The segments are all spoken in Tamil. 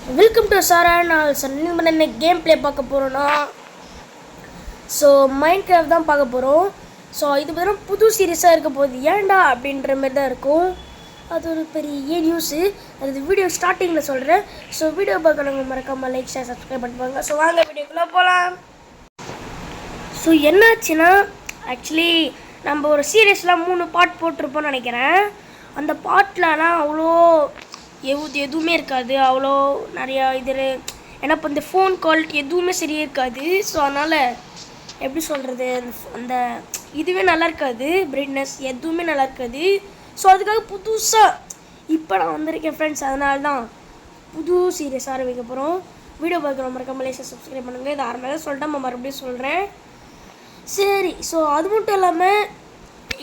வெல்கம் டு சாரா. நான் சொன்ன என்ன கேம் ப்ளே பார்க்க போகிறோன்னா, ஸோ மைண்ட் கிராஃப்ட் தான் பார்க்க போகிறோம். ஸோ இது பார்த்தீங்கன்னா புது சீரியஸாக இருக்க போகுது. ஏன்டா அப்படின்ற மாதிரி தான் இருக்கும். அது ஒரு பெரிய நியூஸு. அது வீடியோ ஸ்டார்டிங்கில் சொல்கிறேன். ஸோ வீடியோ பார்க்கறவங்க மறக்காமல் லைக் ஷேர் சப்ஸ்கிரைப் பண்ணிப்பாங்க. ஸோ வாங்க வீடியோக்குள்ளே போகலாம். ஸோ என்னாச்சுன்னா, ஆக்சுவலி நம்ம ஒரு சீரியஸ்லாம் 3 பார்ட் போட்டிருப்போம்னு நினைக்கிறேன். அந்த பார்ட்லலாம் அவ்வளோ எதுவுமே இருக்காது. அவ்வளோ நிறையா இது ஏன்னா இப்போ இந்த ஃபோன் குவாலிட்டி எதுவுமே சரியாக இருக்காது. ஸோ அதனால் எப்படி சொல்கிறது, அந்த இதுவே நல்லா இருக்காது, பிரைட்னஸ் எதுவுமே நல்லா இருக்காது. ஸோ அதுக்காக புதுசாக இப்போ நான் வந்திருக்கேன் ஃப்ரெண்ட்ஸ். அதனால தான் புது சீரியஸ் ஆரம்பிக்க போகிறோம். வீடியோ பார்க்குற மறக்காம லேசாக சப்ஸ்கிரைப் பண்ணுங்கள். இது ஆரம்பமாக சொல்லிட்டேன், நம்ம மறுபடியும் சொல்கிறேன். சரி, ஸோ அது மட்டும் இல்லாமல்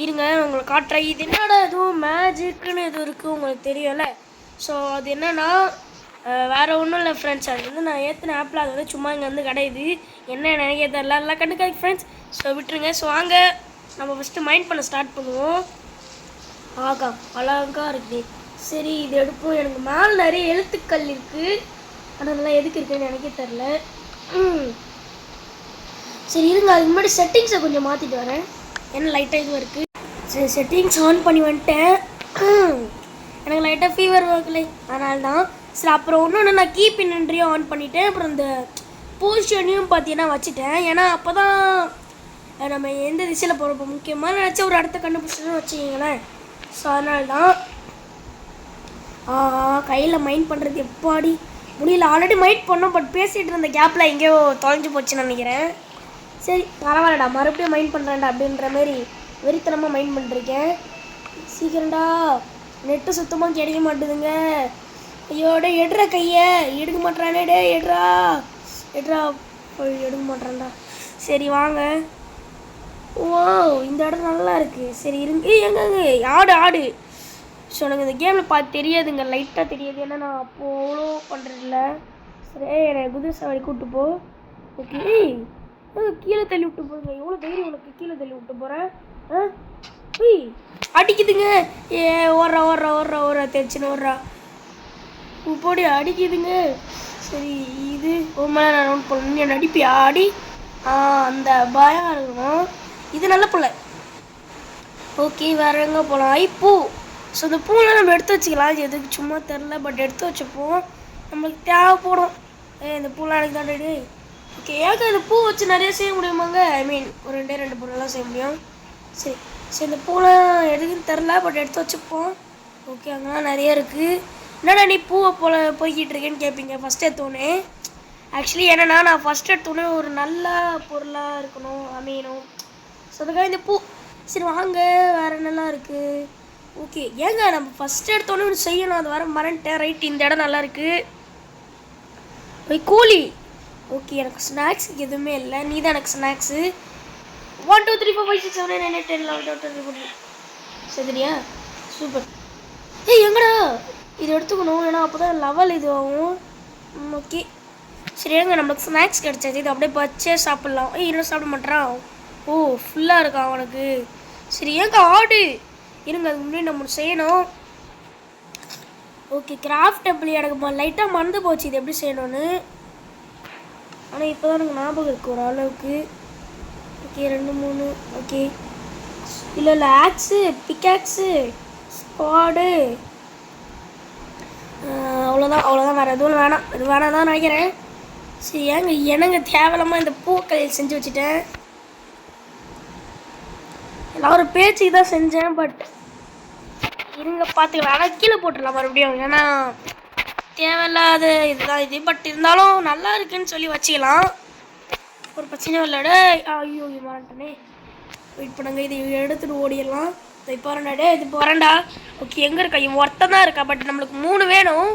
இருங்க உங்களுக்கு காட்டுறேன். இது என்னடா எதுவும் மேஜிக்குன்னு எதுவும் இருக்குது உங்களுக்கு தெரியலை. ஸோ அது என்னென்னா வேறு ஒன்றும் இல்லை ஃப்ரெண்ட்ஸ். அது வந்து நான் ஏற்றின ஆப்பில் அது வந்து சும்மா இங்கே வந்து கிடையாது. என்ன நினைக்க தெரியல, எல்லாம் கண்டுக்காது ஃப்ரெண்ட்ஸ். ஸோ விட்டுருங்க. ஸோ வாங்க நம்ம ஃபஸ்ட்டு மைண்ட் பண்ண ஸ்டார்ட் பண்ணுவோம். ஆகா அழகாக இருக்குது. சரி இது எடுப்போம். எனக்கு மேலே நிறைய எழுத்துக்கள் இருக்குது, ஆனால் அதெல்லாம் எதுக்கு இருக்குதுன்னு எனக்கே தெரில. சரி இருங்க, அதுக்கு முன்னாடி செட்டிங்ஸை கொஞ்சம் மாற்றிட்டு வரேன். என்ன லைட்டாக இதுவும் இருக்குது. சரி செட்டிங்ஸ் ஆன் பண்ணி வந்துட்டேன். எனக்கு லைட்டாக ஃபீவர் வரலை, அதனால தான். சரி அப்புறம் இன்னொன்று நான் கீப் இன் என்ட்ரியும் ஆன் பண்ணிவிட்டேன். அப்புறம் இந்த பொசிஷனையும் பார்த்தீங்கன்னா வச்சுட்டேன். ஏன்னா அப்போ தான் நம்ம எந்த திசையில் போகிறப்போ முக்கியமாக நினச்சா ஒரு இடத்த கண்டுபிடிச்சோன்னு வச்சுக்கிங்களேன். ஸோ அதனால தான் கையில் மைண்ட் பண்ணுறது எப்பாடி முடியல. ஆல்ரெடி மைண்ட் பண்ணோம், பட் பேசிகிட்டு இருந்த கேப்பில் எங்கேயோ தொலைஞ்சு போச்சுன்னு நினைக்கிறேன். சரி பரவாயில்லடா, மறுபடியும் மைண்ட் பண்ணுறேன்டா அப்படின்ற மாதிரி வெறித்தனமாக மைண்ட் பண்ணிருக்கேன். சீக்கிரம்டா, நெட்டு சுத்தமாக கிடைக்க மாட்டுதுங்க. ஐயோட எடுற கையை எடுக்க மாட்டானே. டே எடுறா எடுக்க மாட்டான்டா. சரி வாங்க. ஓ இந்த இடம் நல்லா இருக்குது. சரி இருங்க. எங்க ஆடு. ஸோ எனக்கு இந்த கேமில் பார்த்து தெரியாதுங்க, லைட்டாக தெரியாது. ஏன்னா நான் அப்போ அவ்வளோ பண்ணுறதில்ல. சரி என்னை குதிரை சவாரி கூப்பிட்டு போ. ஓகே கீழே தள்ளி விட்டு போடுங்க. எவ்வளோ தைரியம் உனக்கு, கீழே தள்ளி விட்டு போகிறேன். அடிக்குதுங்க. ஓடுறா தெரிச்சுன்னு ஓடுறா. போடி அடிக்குதுங்க. சரி இது ஒரு மேலே நான் நோட் பண்ணணும். என் அடிப்பி ஆடி அந்த பயம் இருக்கணும். இது நல்ல பிள்ளை. ஓகே வேறு எங்கே போகலாம்? பூ. ஸோ இந்த பூலாம் நம்ம எடுத்து வச்சுக்கலாம். எதுக்கு சும்மா தெரில, பட் எடுத்து வச்சுப்போம், நம்மளுக்கு தேவைப்படும். இந்த பூலாம் எனக்கு தான் டே. ஓகே ஏங்க இந்த பூ வச்சு நிறைய செய்ய முடியுமாங்க? ஐ மீன் ஒரு 2 பொருளெல்லாம் செய்ய முடியும். சரி சரி இந்த பூலாம் எதுக்குன்னு தெரில, பட் எடுத்து வச்சுப்போம். ஓகே அங்கெல்லாம் நிறைய இருக்குது. என்னடா நீ பூவை போய்கிட்டு இருக்கேன்னு கேட்பீங்க ஃபஸ்ட் எடுத்தோடனே. ஆக்சுவலி என்னென்னா நான் ஃபஸ்ட் எடுத்தோடனே ஒரு நல்ல பொருளாக இருக்கணும், அமையணும். ஸோ அதுக்காக இந்த பூ. சரி வாங்க வேறு என்னெல்லாம் இருக்குது. ஓகே ஏங்க நம்ம ஃபஸ்ட் எடுத்தோடனே ஒன்று செய்யணும், அது வர மறந்துட்டேன். ரைட் இந்த இடம் நல்லா இருக்குது. கோழி. ஓகே எனக்கு ஸ்நாக்ஸுக்கு எதுவுமே இல்லை, நீ தான் எனக்கு ஸ்நாக்ஸு. 1 2 3 4 5 6 7 8 9 10 11 12 13. சரியா சூப்பர். எங்கடா இது எடுத்துக்கணும், ஏன்னா அப்போ தான் லெவல் இது ஆகும். ஓகே சரி ஏங்க நம்மளுக்கு ஸ்நாக்ஸ் கிடச்சாச்சு. இது அப்படியே பச்சே சாப்பிட்லாம். இன்னும் சாப்பிட மாட்டேறான். ஓ ஃபுல்லாக இருக்கான் அவனுக்கு. சரி ஏங்க ஆடு இருங்க, அதுக்கு முன்னாடி நம்ம செய்யணும். ஓகே கிராஃப்ட் எப்படி எனக்கு லைட்டாக மறந்து போச்சு இது எப்படி செய்யணும்னு. ஆனால் இப்போ தான் எனக்கு ஞாபகம் இருக்குது ஓரளவுக்கு. ஓகே 2 3. ஓகே இல்லை ஆக்ஸு பிக்காக்ஸு ஸ்குவாடு அவ்வளோதான் வேறு எதுவும் வேணாம். இது வேணாம் தான் நினைக்கிறேன். சரி ஏங்க தேவையில்லாமல் இந்த பூக்கள் செஞ்சு வச்சுட்டேன். எல்லாம் ஒரு பேச்சுக்கு தான் செஞ்சேன், பட் இருங்க பார்த்துக்கலாம். ஆனால் கீழே போட்டுடலாம் மறுபடியும், ஏன்னா தேவையில்லாத இதுதான் இது. பட் இருந்தாலும் நல்லா இருக்குன்னு சொல்லி வச்சுக்கலாம், ஒரு பிரச்சனையும் இல்லைட. ஐயோ மாட்டேனே, வெயிட் பண்ணுங்க. இது எடுத்துகிட்டு ஓடிடலாம். இப்போ வரண்டாடே இது போகிறேன்டா. ஓகே எங்கே இருக்கா? இவன் ஒருத்தன் தான் இருக்கா, பட் நம்மளுக்கு 3 வேணும்.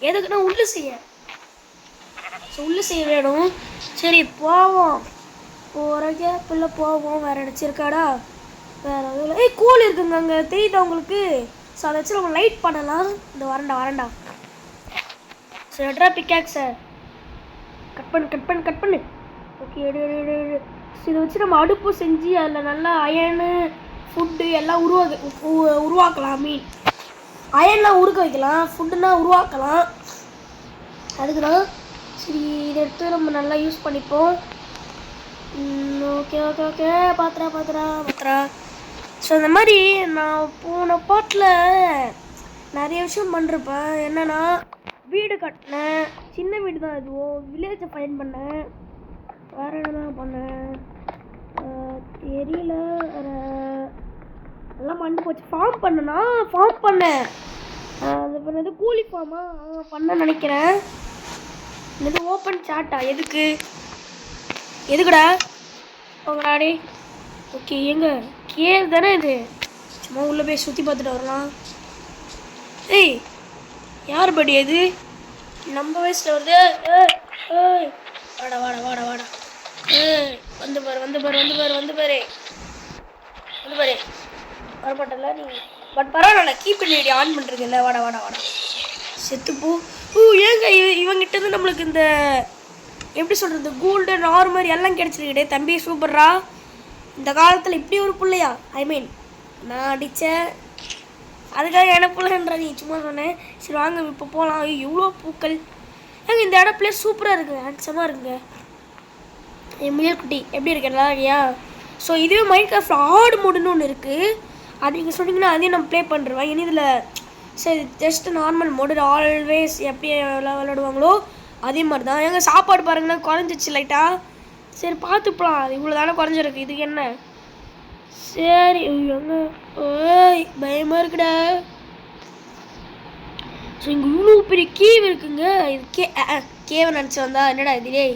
எதுக்குன்னா உள்ளு செய்ய வேணும். சரி போவோம். போகிற கேப்பில் போவோம். வேறு நினச்சிருக்காடா வேறு எதுவும் இல்லை. கோழி இருக்குங்க அங்கே, தெரியுதா உங்களுக்கு? ஸோ அதை வச்சு நம்ம லைட் பண்ணலாம். இந்த வரண்டா. சரி எட்ரா பிக்காக் சார், கட் பண்ணு. ஓகே எடு. இதை வச்சு நம்ம அடுப்பு செஞ்சு அதில் நல்லா அயனு ஃபுட்டு எல்லாம் உருவாக்கலாம். மீன் அயன்லாம் உருக்க வைக்கலாம், ஃபுட்டுன்னா உருவாக்கலாம். அதுக்கு தான் சரி இதை எடுத்து நம்ம நல்லா யூஸ் பண்ணிப்போம். ஓகே ஓகே ஓகே பாத்திரா. ஸோ இந்த மாதிரி நான் போன பாட்டில் நிறைய விஷயம் பண்ணிருப்பேன். என்னென்னா வீடு கட்டினேன், சின்ன வீடு தான் இதுவும், வில்லேஜை ஃபைன் பண்ணேன், வேறு என்னதான் பண்ணேன் தெரியல, எல்லாம் மண்டு போச்சு. ஃபார்ம் பண்ணேன் அது பண்ணது கூலி ஃபார்மாக பண்ண நினைக்கிறேன். இது ஓப்பன் சாட்டா எதுக்குடா உங்களாடி? ஓகே எங்க கேவ் தானே இது, சும்மா உள்ளே போய் சுற்றி பார்த்துட்டு வரலாம். ஏய் யார் படி அது நம்ம வயசில் வருது? வாடா வந்து பாரு வரமாட்டல நீ. பட் பரவாயில்ல, கீப் பண்ணி ஆன் பண்ணுறீங்கல்ல. வாடா செத்துப்போ. ஏங்க இவங்கிட்ட நம்மளுக்கு இந்த எப்படி சொல்கிறது, கோல்டன் நார்மல் எல்லாம் கிடச்சிருக்கிட்டே. தம்பி சூப்பர்ரா, இந்த காலத்தில் இப்படி ஒரு பிள்ளையா? ஐ மீன் நான் அடித்தேன் அதுக்காக எனக்கு பிள்ளைன்றா நீ சும்மா சொன்னேன். சரி வாங்க இப்போ போகலாம். இவ்வளோ பூக்கள் ஏங்க இந்த இடம் பிளேஸ் சூப்பராக இருக்குங்க, ஹேண்ட்ஸமாக இருக்குங்க. என் முயல்குட்டி எப்படி இருக்கு நல்லா இல்லையா? ஸோ இதுவே மைண்ட் கிராஃப்ட் ஆடு மோடுன்னு ஒன்று இருக்குது, அது நீங்கள் சொன்னீங்கன்னா அதையும் நான் ப்ளே பண்ணுறேன். ஏன்னா இதில் சரி ஜஸ்ட் நார்மல் மோடு ஆல்வேஸ் எப்படி விளையாடுவாங்களோ அதே மாதிரி தான். எங்கள் சாப்பாடு பாருங்கன்னா குறைஞ்சிச்சு லைட்டாக. சரி பார்த்துப்பலாம், அது இவ்வளோ தானே குறைஞ்சிருக்கு, இதுக்கு என்ன? சரி எங்க ஓய் பயமாக இருக்குடா. ஸோ இங்கே இவ்வளோ பெரிய கேவ் இருக்குங்க. இது கேவை நினச்சி வந்தா என்னடா இதுலே.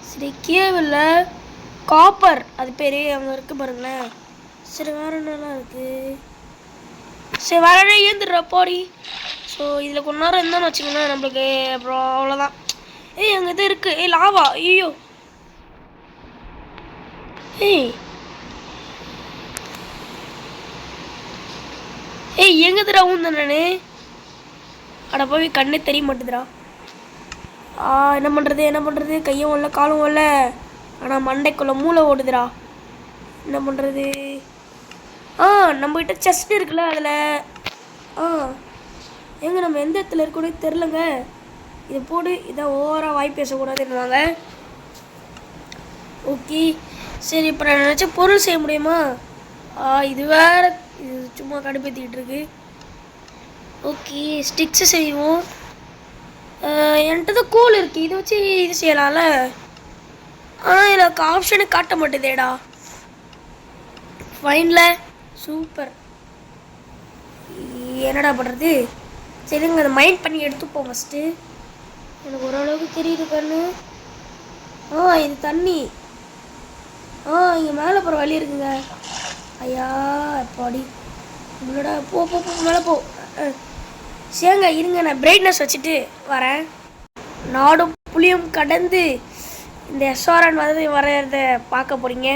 சரி கேவில் காப்பர் அது பேர் அங்கே இருக்குது பாருங்களேன். சரி வேறு என்னெல்லாம் இருக்குது? சரி வேறு ஏந்துடுற போடி. ஸோ இதில் கொஞ்ச நேரம் இருந்தான்னு வச்சுக்கோங்களேன் நம்மளுக்கு, அப்புறம் அவ்வளோதான். ஏய் அங்கே இது இருக்குது. ஏய் லாவா, ஐயோ ஏய் எங்கதுடா ஊந்த நானு? அட போய் கண்ணே தெரிய மாட்டேதுடா. என்ன பண்ணுறது கையும் வரல காலும் வரல, ஆனால் மண்டைக்குள்ள மூளை ஓடுதுடா. என்ன பண்ணுறது? நம்மகிட்ட செஸ்ட் இருக்குல்ல அதில். ஏங்க நம்ம எந்த இடத்துல இருக்கணும் தெரிலங்க. இதை போடு, இதை ஓவராக வாய் பேசக்கூடாதுன்னுவாங்க. ஓகே சரி இப்போ நான் நினச்ச பொருள் செய்ய முடியுமா? இது வேறு, இது சும்மா கடுப்பேற்றிக்கிட்டு இருக்கு. ஓகே ஸ்டிக்ஸு செய்வோம். என்கிட்ட தான் கோல் இருக்குது, இதை வச்சு இது செய்யலாம்ல. ஆனால் எனக்கு ஆப்ஷனு காட்ட மாட்டேதேடா. ஃபைனில் சூப்பர். என்னடா பண்ணுறது? சரிங்க அதை மைண்ட் பண்ணி எடுத்துப்போம் ஃபஸ்ட்டு. எனக்கு ஓரளவுக்கு தெரியுது கண்ணு. இது தண்ணி. இங்கே மேலே போகிற வழி இருக்குங்க. ஐயா எப்பாடி உங்களோட போ மேலே போ. சரிங்க இருங்க, நான் பிரைட்னஸ் வச்சுட்டு வரேன். நாடும் புளியும் கடந்து இந்த எஸ்ஆர்என் வரைகிறத பார்க்க போகிறீங்க.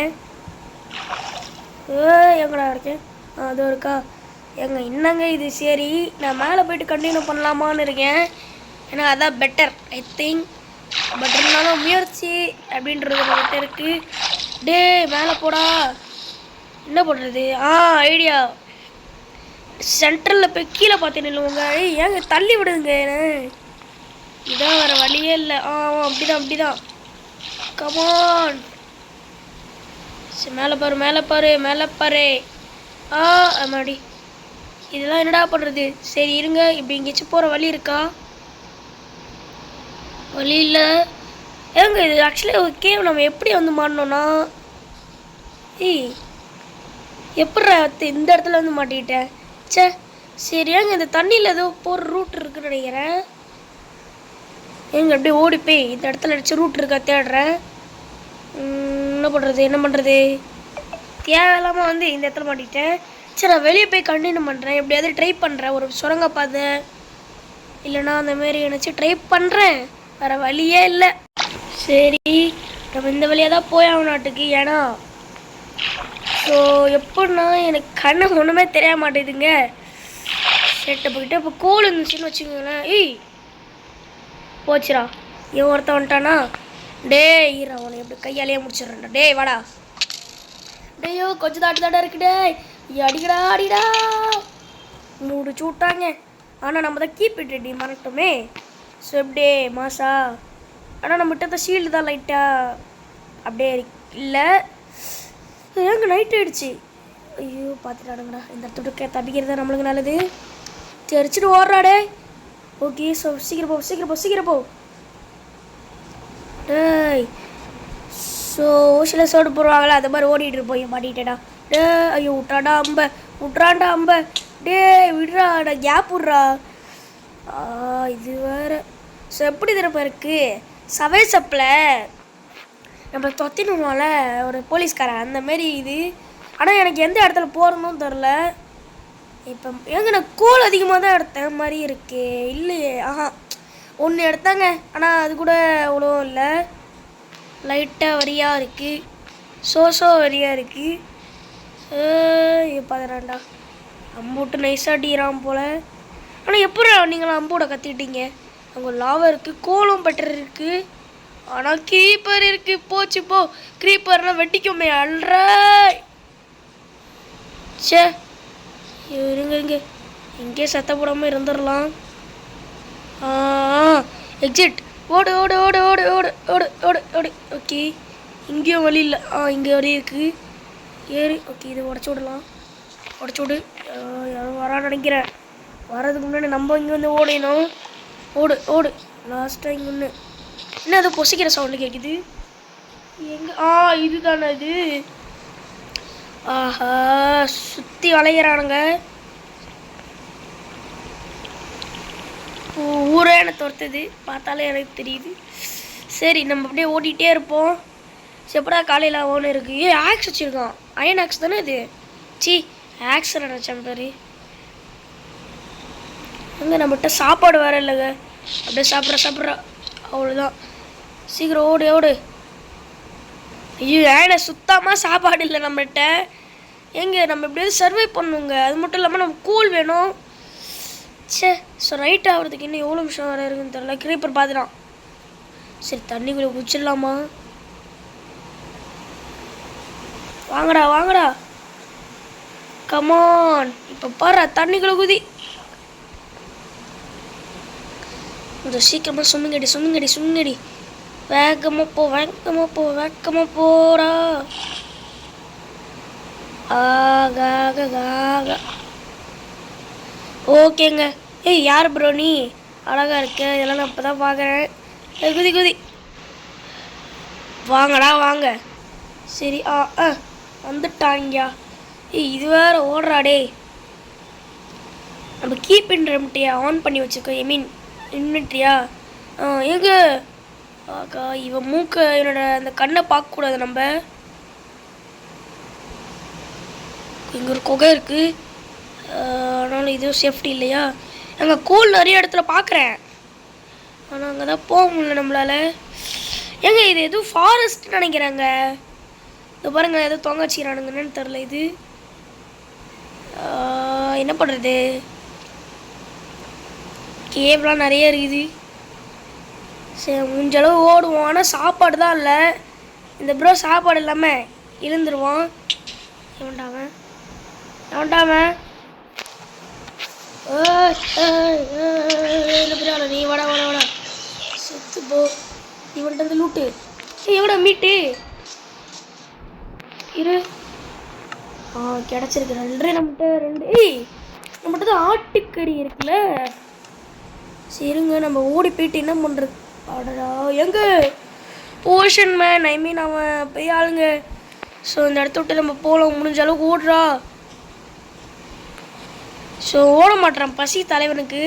எங்கடா இருக்கேன்? அது இருக்கா எங்க என்னங்க இது? சரி நான் மேலே போயிட்டு கண்டினியூ பண்ணலாமான்னு இருக்கேன், ஏன்னா அதான் பெட்டர் ஐ திங்க். பட் இருந்தாலும் முயற்சி அப்படின்றது நம்மகிட்ட இருக்குது. டே மேலே போடா. என்ன பண்ணுறது? ஐடியா. சென்ட்ரலில் போய் கீழே பார்த்து நில்லுவாங்க. ஏங்க தள்ளி விடுங்க, இதான் வேறு வழியே இல்லை. அப்படிதான் கமான். சரி மேலே பாரு. ஆமாடி இதெல்லாம் என்னடா பண்ணுறது? சரி இருங்க, இப்படி எங்கேயாச்சும் போகிற வழி இருக்கா? வழி இல்லை. ஏங்க இது ஆக்சுவலி ஒரு கேவ். நம்ம எப்படி வந்து மாட்டோம்னா எப்பட்றா இந்த இடத்துல வந்து மாட்டிக்கிட்டேன். சரி ஏங்க இந்த தண்ணியில் ஏதோ போகிற ரூட் இருக்குன்னு நினைக்கிறேன். ஏங்க அப்படியே ஓடி போய் இந்த இடத்துல அடிச்சு ரூட் இருக்கா தேடுறேன். என்ன பண்ணுறது? தேவையில்லாமல் வந்து இந்த இடத்துல மாட்டிக்கிட்டேன். சரி நான் வெளியே போய் கண்டினியூ பண்ணுறேன், எப்படியாவது ட்ரை பண்ணுறேன். ஒரு சுரங்கப்பாதை இல்லைன்னா அந்தமாரி நினச்சி ட்ரை பண்ணுறேன். வேறு வழியே இல்லை. சரி நம்ம இந்த வழியாக தான் போய் ஆகணுட்டுக்கு. ஏன்னா ஸோ எப்படின்னா எனக்கு கண்ணு ஒன்றுமே தெரிய மாட்டேதுங்க. செட்டை போய்கிட்ட இப்போ கோல் இருந்துச்சுன்னு வச்சுக்கோங்களேன். போச்சுரா. இவன் ஒருத்தன் வந்துட்டானா? டே ஈரா அவனை எப்படி கையாலேயே முடிச்சிடுறேன்டா. டே வாடா. டேயோ கொஞ்சம் தாட்டு இருக்குடே. அடிடா முடிச்சு விட்டாங்க. ஆனால் நம்ம தான் கீப் இட் ரெடி மறந்துட்டோமே. ஸோ எப்படியே மாசா. ஆனால் நம்மகிட்ட ஷீல்டு தான் லைட்டாக அப்படியே இல்லை. ஏங்க நைட் ஆகிடுச்சு. ஐயோ பார்த்துட்டானுங்கடா. இந்த இடத்துல தப்பிக்கிறது தான் நம்மளுக்கு நல்லது. தெரிச்சிட்டு ஓடுறாடே. ஓகே ஸோ சீக்கிரம் போ. டேய் ஸோ சில சோடு போடுவாங்களே அது மாதிரி ஓடிட்டு போய் மாட்டிட்டேடா. டே ஐயோ விட்றான்டா அம்ப. டே விடுறாடா கேப் விட்றா. இது வேறு. ஸோ எப்படி திரும்ப இருக்குது சவே சப்பில் நம்ம தொத்தினுவால ஒரு போலீஸ்காரன் அந்தமாரி இது. ஆனால் எனக்கு எந்த இடத்துல போகிறணும் தெரில. இப்போ ஏங்க நான் கோல் அதிகமாக தான் எடுத்தேன் மாதிரி இருக்கு. இல்லையே ஒன்று எடுத்தாங்க. ஆனால் அது கூட அவ்வளோ இல்லை. லைட்டாக வரியாக இருக்குது. ஸோ வரியாக இருக்குது. பார்த்துறான்டா அம்பூட்டு நைஸாக அடிக்கிறான் போல். ஆனால் எப்படி நீங்களும் அம்பூட கற்றுக்கிட்டீங்க? அங்கே லாவா இருக்குது, கோலம் பட்டர் இருக்குது, ஆனால் க்ரீப்பர் இருக்குது. போச்சு போ. க்ரீப்பர்னால் வெட்டிக்குமே அல்ற. சே இருங்க இங்கே சத்த போடாமல் இருந்துடலாம். எக்ஸிட். ஓடு. ஓகே இங்கேயும் வழி இல்லை. இங்கே வழி இருக்குது. ஏறி ஓகே இதை உடச்சி விடு. யாரும் வரான்னு நினைக்கிறேன். வர்றதுக்கு முன்னாடி நம்ம இங்கே வந்து ஓடணும். ஓடு லாஸ்ட்டாக இங்கே ஒன்று என்ன அது பொசிக்கிற சவுண்டு கேட்குது. எங்கே இது தானே இது. ஆஹா சுற்றி வளைகிறானுங்க. ஊரே எனக்கு துரத்துது பார்த்தாலே எனக்கு தெரியுது. சரி நம்ம அப்படியே ஓடிட்டே இருப்போம். எப்படா காலையில் ஒன்று இருக்குது. ஆக்ஸ் வச்சுருக்கான். அயன் ஆக்ஸ் தானே இது. ஆக்ஸ் நினச்சேன் பேர். அங்கே நம்மகிட்ட சாப்பாடு வேறு இல்லைங்க. அப்படியே சாப்பிட்றா அவ்வளோதான். சீக்கிரம் ஓடு. ஐயோ ஏன்னா சுத்தமாக சாப்பாடு இல்லை நம்மகிட்ட. நம்ம எப்படியாவது சர்வை பண்ணுங்க. அது மட்டும் இல்லாமல் நம்ம கூழ் வேணும். ஸோ ரைட் ஆகிறதுக்கு இன்னும் எவ்வளோ நிமிஷம் வேறு இருக்குன்னு தெரியல. க்ரீப்பர் பார்த்துட்டான். சரி தண்ணிக்குள்ளே குச்சிடலாமா? வாங்கடா கமான். இப்போ பாரு தண்ணிக்குள்ளே குதி. கொஞ்சம் சீக்கிரமாக சும்மிங்கடி. வேகமாக போடா. ஓகேங்க. யார் ப்ரோ நீ? அழகாக இருக்க. இதெல்லாம் நான் இப்போ தான் பார்க்குறேன். குதி வாங்க. சரி வந்துட்டாங்கயா. இது வேறு ஓடுறாடே. நம்ம கீப் இன்வென்ட்ரியா ஆன் பண்ணி வச்சுருக்கோம். ஐ மீன் இன்வென்ட்ரியா. எங்க இவன் இவனோட அந்த கண்ணை பார்க்கக்கூடாது நம்ம. இங்கே ஒரு குகை இருக்குது. ஆனாலும் இதுவும் சேஃப்டி இல்லையா? அங்கே கோல் நிறைய இடத்துல பார்க்குறேன். ஆனால் அங்கே தான் போக முடியல நம்மளால். இது எதுவும் ஃபாரஸ்ட் நினைக்கிறாங்க. இது பாருங்க ஏதோ தொங்க வச்சுக்கிறானுங்கன்னு தெரில. இது என்ன பண்ணுறது? கேப்லாம் நிறைய இருக்குது. சரி முடிஞ்சளவு ஓடுவோம். ஆனால் சாப்பாடு தான் இல்லை. இந்த ப்ரோ சாப்பாடு இல்லாமல் இழுந்துருவான். எவன்டாம நீ வாடா செத்து போ. இவன்ட்டு வந்து லூட்டு. எவ்வளோ மீட்டு இரு. கிடச்சிருக்கு. நம்மகிட்ட தான் ஆட்டுக்கறி இருக்குல்ல. சரிங்க நம்ம ஓடி போயிட்டு என்ன பண்ணுறது? அடடா எங்க ஓஷன் மேன் ஐ மீன் அவன் போய் ஆளுங்க. ஸோ இந்த இடத்த விட்டு நம்ம போகலாம். முடிஞ்ச அளவுக்கு ஓடுறா. ஸோ ஓட மாட்டேறான் பசி தலைவனுக்கு.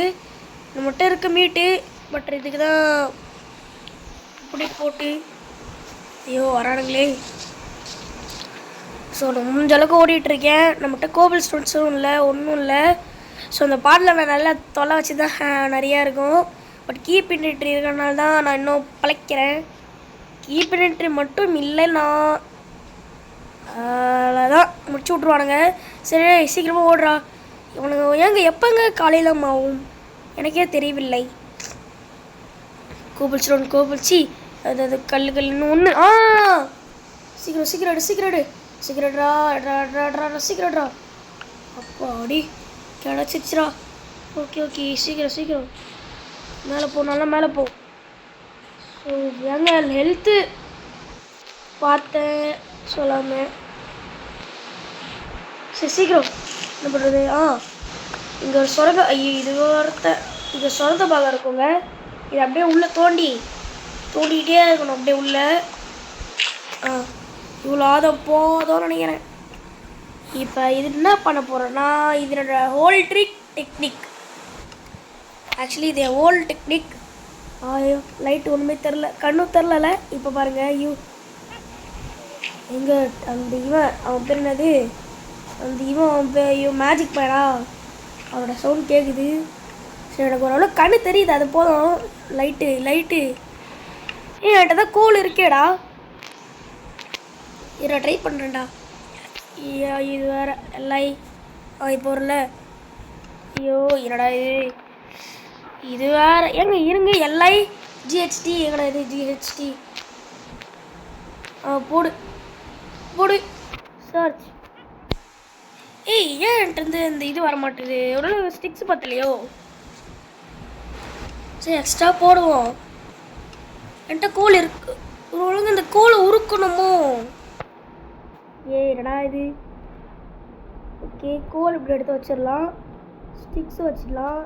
நம்மகிட்ட இருக்க மீட்டு பட் இதுக்கு தான் இப்படி போட்டு. ஐயோ வரானுங்களே. ஸோ நான் முடிஞ்ச அளவுக்கு ஓடிட்டுருக்கேன். நம்மகிட்ட கோபிள் ஸ்டோன்ஸும் இல்லை ஒன்றும் இல்லை. ஸோ அந்த பாட்டில் நான் நல்லா தொலை வச்சு தான் நிறையா இருக்கும். பட் கீப் இன்வென்ட்ரி இருக்கிறனால தான் நான் இன்னும் பழைக்கிறேன். கீப் இன்வென்ட்ரி மட்டும் இல்லைன்னா அதான் முடிச்சு விட்ருவானுங்க. சரி சீக்கிரமாக ஓடுறா. இவனுங்க எப்போங்க காலையில் ஆகும் எனக்கே தெரியவில்லை. கோபிள்ச்சி அது கல்லுன்னு ஒன்று. சீக்கிரட்ரா. அப்பாடி கிடச்சிச்சுரா. ஓகே சீக்கிரம் மேலே போ, நல்லா மேலே போ. ஸோ ஏங்க ஹெல்த்து பார்த்தேன் சொல்லாமல். சரி சீக்கிரம் என்ன பண்ணுறது? இங்கே ஒரு சொரக, ஐயோ இது ஒருத்த, இங்கே சொரத பாகம் இருக்குங்க. இது அப்படியே உள்ளே தோண்டிகிட்டே இருக்கணும் அப்படியே உள்ள. இவ்வளோ ஆதம் போதும்னு நினைக்கிறேன். இப்போ இது என்ன பண்ண போகிறேன்னா, இதனோட ஹோல் டெக்னிக். ஆக்சுவலி இது ஹோல் டெக்னிக். ஐயோ லைட் ஒன்றுமே தெரில, கண்ணும் தெரில. இப்போ பாருங்கள், எங்கே அந்த இவன், அவன் பேர் என்னது, அந்த அவன் ஐயோ மேஜிக் மேனா, அவனோட சவுண்ட் கேட்குது. சரி எனக்கு ஓரளவு கண்ணு தெரியுது, அது போதும். லைட்டு என்கிட்ட தான் கோல் இருக்கேடா. இதை ட்ரை பண்ணுறேன்டா. இது வேறு எல்லை இப்போ வரல. ஐயோ என்னடா இது வேறு. இருங்க எல்ஐ ஜிஹெச்டி எங்கடா இது? ஜிஹெச்டி போடு சர்ச். ஏன்ட்டு இந்த இது வர மாட்டேது. ஒரு ஸ்டிக்ஸ் பத்தலையோ? சரி எக்ஸ்ட்ரா போடுவோம். என்கிட்ட கோல் இருக்கு. ஒழுங்கு இந்த கோலை உருக்கணுமோ? என்னடா இது? ஓகே கோல் இப்படி எடுத்து வச்சிடலாம். ஸ்டிக்ஸ் வச்சிடலாம்.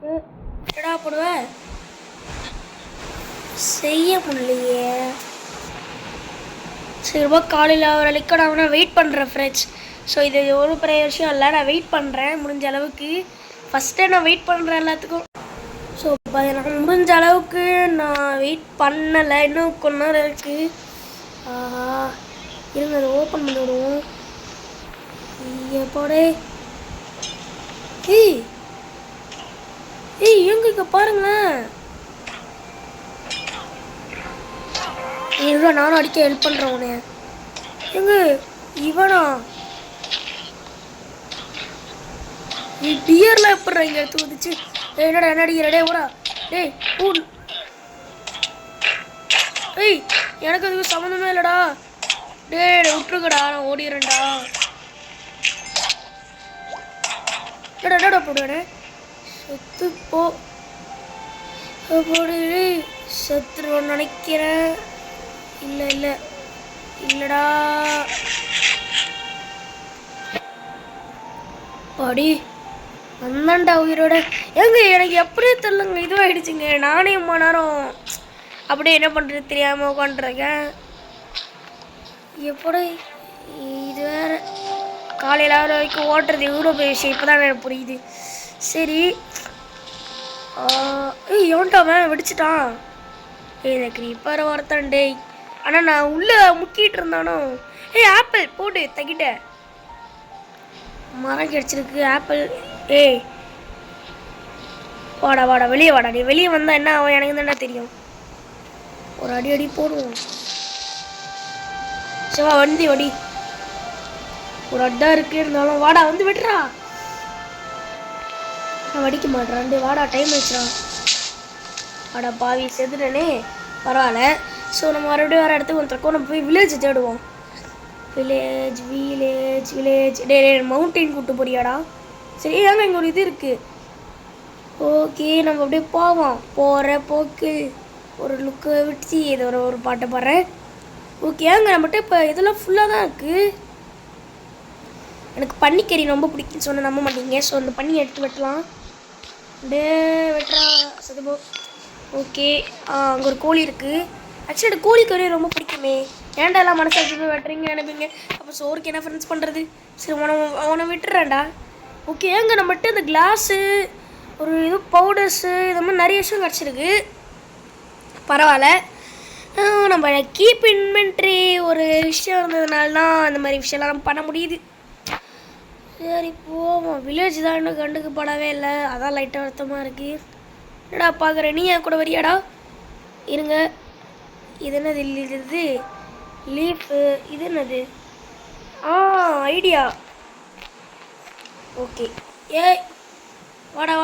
என்னடா போடுவேன்? செய்ய முடியலையே. சரி ரொம்ப காலையில் ஒரு லிக்விட் ஆகுனா வெயிட் பண்ணுறேன் ஃப்ரெண்ட்ஸ். ஸோ இது ஒரு பெரிய விஷயம் இல்லை, நான் வெயிட் பண்ணுறேன் முடிஞ்ச அளவுக்கு. ஃபஸ்ட்டே நான் வெயிட் பண்ணுறேன் எல்லாத்துக்கும். ஸோ இப்போ எனக்கு முடிஞ்ச அளவுக்கு நான் வெயிட் பண்ணலை. இன்னும் கொஞ்ச நேரம் இருக்குது. இருங்க அதை ஓப்பன் பண்ணி விடுவோம். எப்போடே எங்க இங்கே பாருங்களேன். இருடா நானும் அடிக்க ஹெல்ப் பண்ணுறேன் உனே. எங்க இவனா? நீ பியர்லாம் எப்பட்றா இங்கே எடுத்து வந்துச்சு? என்னடா என்ன அடிக்கிற? டே ஓடா. எனக்கு அதுக்கு சம்மந்தமே இல்லைடா. டே விட்டுருக்கடா, நான் ஓடிடுறேன்டா. என்னடா போடுவேனே? செத்து போடு. செத்துருவோன்னு நினைக்கிறேன். இல்லைடா. பாடி வந்தாண்டா உயிரோட. எனக்கு எப்படியே தெரிலங்க, இதுவாகிடுச்சுங்க. நானே ரொம்ப நேரம் அப்படியே என்ன பண்ணுறது தெரியாமல் உட்காந்துருக்கேன். எப்படி இது வேறு காலையில் வரைக்கும் ஓட்டுறது எவ்வளோ பெரிய விஷயம் இப்போ தான் எனக்கு புரியுது. சரி எவன்ட்டாவன் வெடிச்சிட்டான். இந்த க்ரீப்பர் ஒருத்தன். டேய் ஆனால் நான் உள்ளே முக்கிட்டு இருந்தானோ. ஆப்பிள் போட்டு தகிட்ட மரம் கிடச்சிருக்கு. ஆப்பிள். வாடா வெளியே வாடா. நீ வெளியே வந்தால் என்ன அவன் எனக்கு தானே தெரியும். ஒரு அடி போடுவோம். சிவா வடி ஒரு அட்டா இருக்கு. இருந்தாலும் வாடா வந்து விட்டுறா. நான் வடிக்க மாட்டேறான். வாடா டைம் ஆயிடுச்சுடா. வாடா பாவி செதுனே. பரவாயில்ல. ஸோ நம்ம மறுபடியும் வர இடத்துக்கு வந்துருக்கோம். நம்ம போய் வில்லேஜ் தேடுவோம். வில்லேஜ் டே மவுண்டெயின் கூப்பிட்டு போறியாடா? சரி இங்கே ஒரு இது இருக்குது. ஓகே நம்ம அப்படியே போவோம். போகிற போக்கு ஒரு லுக்கு விட்டு ஏதோ ஒரு பாட்டை பாடுறேன். ஓகே நம்மகிட்ட இப்போ இதெல்லாம் ஃபுல்லாக தான் இருக்குது. எனக்கு பன்னிக்கறி ரொம்ப பிடிக்குன்னு சொன்ன நம்ப மாட்டீங்க. ஸோ அந்த பன்னி எடுத்து வெட்டலாம். வெட்டுறா சதுபோ. ஓகே அங்கே ஒரு கோழி இருக்குது. ஆக்சுவலி எனக்கு கோழிக்கறி ரொம்ப பிடிக்குமே. ஏன்டா எல்லாம் மனசாட்சி போய் வெட்டுறீங்க நினைப்பீங்க. அப்போ சோறுக்கு என்ன ஃப்ரெண்ட்ஸ் பண்ணுறது? சரி அவனை விட்டுறேன்டா. ஓகே நம்மகிட்ட இந்த கிளாஸு ஒரு இது பவுடர்ஸு இது மாதிரி நிறைய விஷயம் கிடச்சிருக்கு. பரவாயில்ல. நம்ம கீப் இன்வென்ட்ரி ஒரு விஷயம் இருந்ததுனால தான் இந்த மாதிரி விஷயம்லாம் பண்ண முடியுது. சரி போவோம். வில்லேஜ் தான் இன்னும் கண்டுக்கப்படவே இல்லை. அதான் லைட்டாக வருத்தமாக இருக்குது. என்னடா பார்க்குறேன், நீ என் கூட வரியாடா? இருங்க. இது என்னது? இது லீஃபு. இது என்னது? ஐடியா. ஓகே வாடா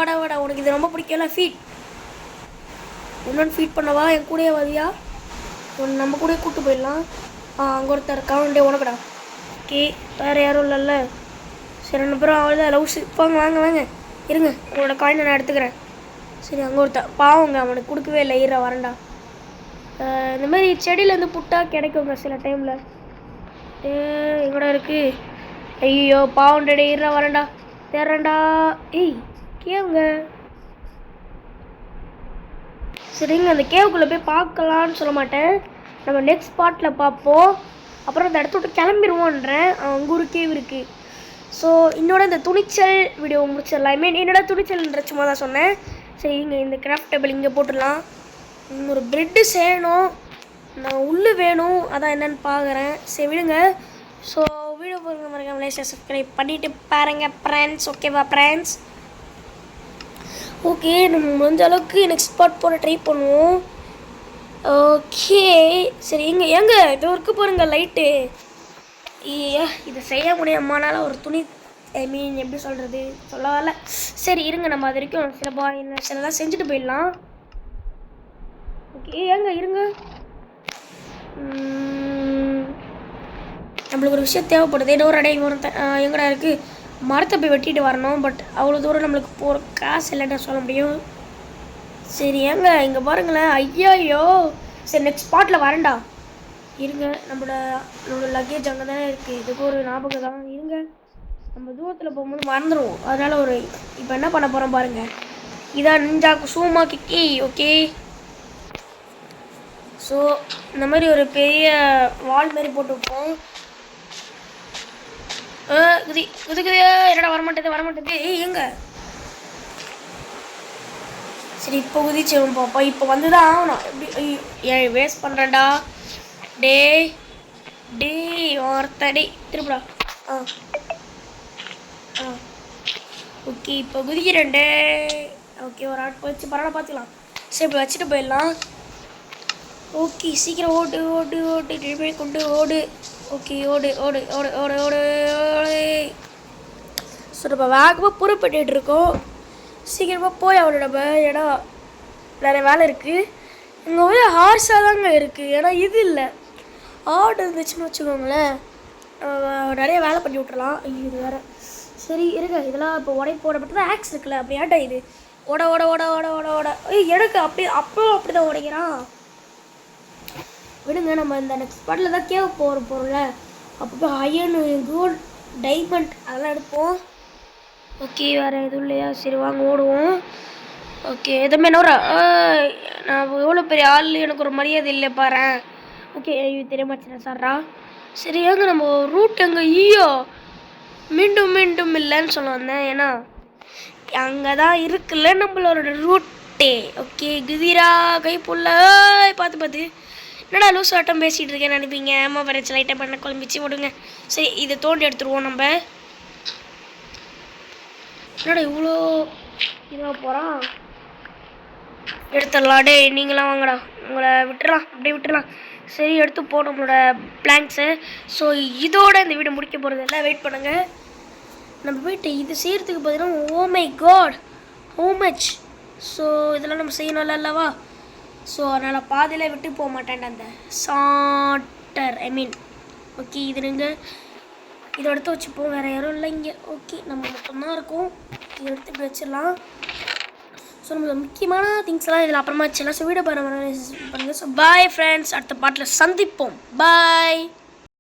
உனக்கு இது ரொம்ப பிடிக்கல. ஃபீட் இன்னொன்று ஃபீட் பண்ணவா? என் கூடயே வரியா? நம்ம கூட கூப்பிட்டு போயிடலாம். அங்கே ஒருத்தர் இருக்கான். உனக்குடா. ஓகே வேறு யாரும் இல்லைல்ல. சரி 2 பேரும் அவ்வளோதான் லவ்ஸு. வாங்க இருங்க உங்களோட காயினை நான் எடுத்துக்கிறேன். சரி அங்கே ஒருத்தன் பாவங்க அவனுக்கு கொடுக்கவே இல்லை. ஈர வரண்டா. இந்த மாதிரி செடியிலேருந்து புட்டா கிடைக்குங்க சில டைமில். எங்கடா இருக்குது? ஐயோ பாவண்டே ஈர வரண்டா தேர்றண்டா. ஏய் கேவுங்க. சரிங்க அந்த கேவுக்குள்ளே போய் பார்க்கலான்னு சொல்ல மாட்டேன், நம்ம நெக்ஸ்ட் ஸ்பாட்டில் பார்ப்போம். அப்புறம் அந்த இடத்த விட்டு கிளம்பிடுவோன்றேன். அங்கே ஒரு கேவ் இருக்குது. ஸோ என்னோட இந்த துணிச்சல் வீடியோ முடிச்சிடலாம். ஐ மீன் என்னோட துணிச்சல்ன்ற சும்மா தான் சொன்னேன். சரி இங்கே இந்த கிராஃப்ட் டேபிள் இங்கே போட்டுடலாம். ஒரு ப்ரெட்டு செய்யணும், நான் உள்ளே வேணும், அதான் என்னென்னு பார்க்குறேன். சரி விடுங்க. ஸோ வீடியோ போடுங்க மறக்காம லைக் சப்ஸ்கிரைப் பண்ணிவிட்டு பாருங்கள் ஃப்ரெண்ட்ஸ். ஓகேவா ஃப்ரெண்ட்ஸ்? ஓகே நம்ம முடிஞ்ச அளவுக்கு நெக்ஸ்ட் ஸ்பாட் போட ட்ரை பண்ணுவோம். ஓகே சரி ஏங்க இது ஒர்க்கு பாருங்க லைட்டு. இதை செய்ய முடியாமனால ஒரு துணி, ஐ மீன் எப்படி சொல்கிறது சொல்ல வரல. சரி இருங்க நம்ம அது வரைக்கும் சிலதான் செஞ்சுட்டு போயிடலாம். ஓகே ஏங்க இருங்க, நம்மளுக்கு ஒரு விஷயம் தேவைப்படுது. ஏதோ ஒரு அடைய எங்கடா இருக்குது? மரத்தை போய் வெட்டிட்டு வரணும். பட் அவ்வளோ தூரம் நம்மளுக்கு போகிற காசு இல்லைன்னு சொல்ல முடியும். சரி ஏங்க இங்கே பாருங்களேன். ஐயோ சரி நெக்ஸ்ட் ஸ்பாட்டில் வரேன்டா. இருங்க நம்மளோட லக்கேஜ் அங்கே தானே இருக்குது. இதுக்கு ஒரு ஞாபகம் தான். இருங்க நம்ம தூரத்தில் போகும்போது மறந்துடுவோம். அதனால் இப்போ என்ன பண்ண போகிறோம் பாருங்கள். இதான் நிஞ்சாக்கு சூமா கிக்கி. ஓகே ஸோ இந்த மாதிரி ஒரு பெரிய வால் மாரி போட்டு வைப்போம். என்னடா வரமாட்டேது. எங்க சரி இப்போ குதிச்சிடும் பாப்பா. இப்போ வந்து தான் ஆகணும். எப்படி ஏன் வேஸ்ட் பண்ணுறேன்டா. டே ஒருத்தடி திருப்படா. ஓகே இப்போ குதிக்கிறேன். ஓகே ஒரு ஆட் போச்சு பரவாயில்ல பார்த்துக்கலாம். சரி இப்போ வச்சுட்டு போயிடலாம். ஓகே சீக்கிரம் ஓட்டு திருப்பி கொண்டு ஓடு. ஓகே ஓடு. ஸோ நம்ம வேகமாக புறப்பட்டு இருக்கோம். சீக்கிரமாக போய் அவனோட இடம் நிறைய வேலை இருக்குது. இங்கே வந்து ஹார்ஸாக தாங்க இருக்குது. ஏன்னா இது இல்லை, ஆடு இருந்துச்சுன்னு வச்சுக்கோங்களேன், நிறைய வேலை பண்ணி விட்றலாம். இது வேறு. சரி இருங்க இதெல்லாம் இப்போ போடப்பட்டது ஆக்ஸ் இருக்குல்ல, அப்படி ஆட்டா இது ஓட எனக்கு அப்படி தான் உடைக்கிறான். விடுங்க நம்ம இந்த நெக்ஸ்ட் ஸ்பாட்டில் தான் கேவ் போகிறோம்ல, அப்போ அயன் கோல்ட் டைமண்ட் அதெல்லாம் எடுப்போம். ஓகே வேறு எதுவும் இல்லையா? சரி வாங்க ஓடுவோம். ஓகே எதுவுமே நோரா நான் எவ்வளோ பெரிய ஆள், எனக்கு ஒரு மரியாதை இல்லை பாரு. ஓகே தெரிய மாட்டேன் சார்ரா. சரி ஏங்க நம்ம ரூட் எங்கே? மீண்டும் இல்லைன்னு சொல்ல வந்தேன். ஏன்னா அங்கே தான் இருக்குல்ல நம்மளோட ரூட்டே. ஓகே குதிரா கை புள்ள பார்த்து என்னடா லூஸ் ஆட்டம் பேசிகிட்டு இருக்கேன்னு நினைப்பீங்க. அம்மா வரைச்சி லைட்டாக பண்ண குழம்பிச்சு விடுங்க. சரி இதை தோண்டி எடுத்துருவோம். நம்ம என்னடா இவ்வளோ இதாக போகிறான். எடுத்துடலாம். நீங்களாம் வாங்கடா, உங்களை விட்டுடலாம். சரி எடுத்து போடும் நம்மளோட பிளாங்க்ஸு. ஸோ இதோட இந்த வீடியோ முடிக்க போகிறது எல்லாம் வெயிட் பண்ணுங்கள். நம்ம போயிட்டு இது செய்கிறதுக்கு பார்த்தீங்கன்னா oh my god how much. So இதெல்லாம் நம்ம செய்யணும்ல அல்லவா? ஸோ அதனால் பாதியில் விட்டு போக மாட்டேன்டா அந்த சாட்டர். ஐ மீன் ஓகே இது நீங்கள் இதை எடுத்து வச்சுப்போம். வேறு யாரும் இல்லை இங்கே. ஓகே நம்ம மட்டும்தான் இருக்கும். இதை எடுத்து இப்படி வச்சிடலாம். ஸோ நம்மளுக்கு முக்கியமான திங்ஸ்லாம் இதில் அப்புறமா வச்சிடலாம். ஸோ வீடியோ பாருங்கள். ஸோ பாய் ஃப்ரெண்ட்ஸ், அடுத்த பாட்டில் சந்திப்போம். பாய்.